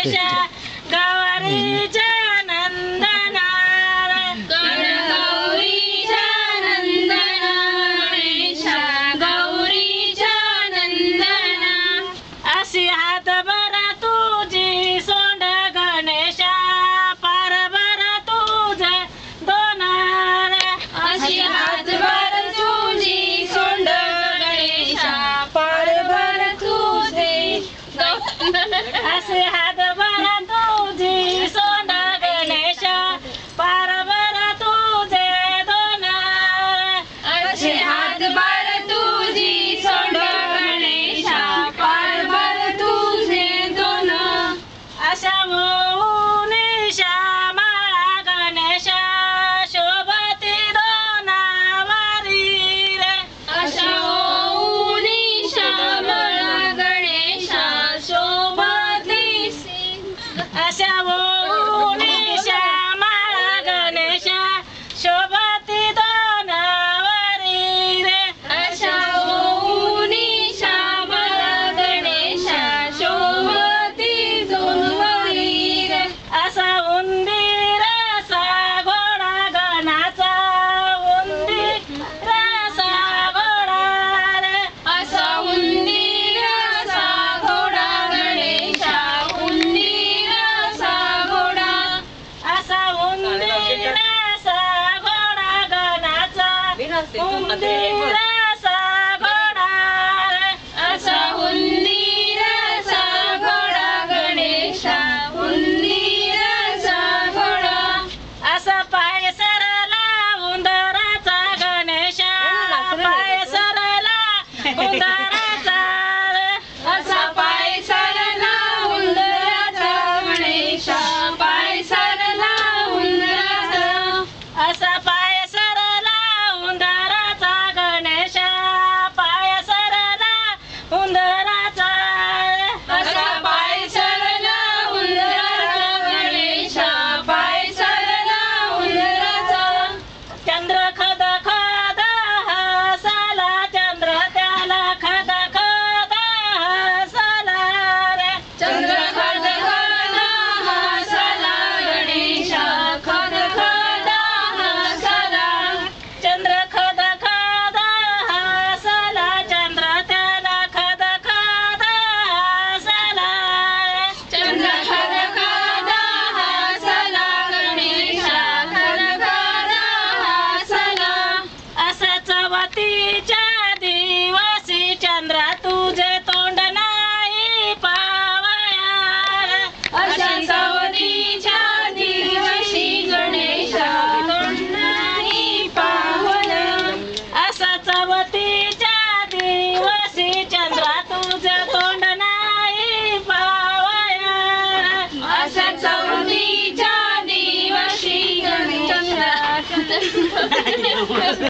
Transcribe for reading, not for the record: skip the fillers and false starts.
गणेशा गौरीच्या नंदना गौरीच्या नंदना गणेशा गौरीच्या नंदना अशी हातभर तुझी सोंड गणेशा पारभर तुझे दोन अशी हातभर तुझी सोंड गणेशा पारभर तुझे असे हातभर तुझी सोंड गणेशा पारभर तुझे दोन अशी हातभर तुझी सोंड गणेशा पारभर तुझे दोन अशा मोहून श्यामाळा गणेशा शोभती दोनावारी रे अशा ओऊनी श्यामळा गणेशा शोभती अशा मोहून श्यामाळा गणेशा शोभती दोनावारी रे अशा ओऊनी श्यामळा गणेशा शोभती दोनवरी रे असा उंदीर असा घोडा गणाचा उंदीर असा घोडा रे असा उंदीर असा घोडा गणेशा उंदीर असा घोडा असा उंदीर असा घोडा गणाचा उंदीर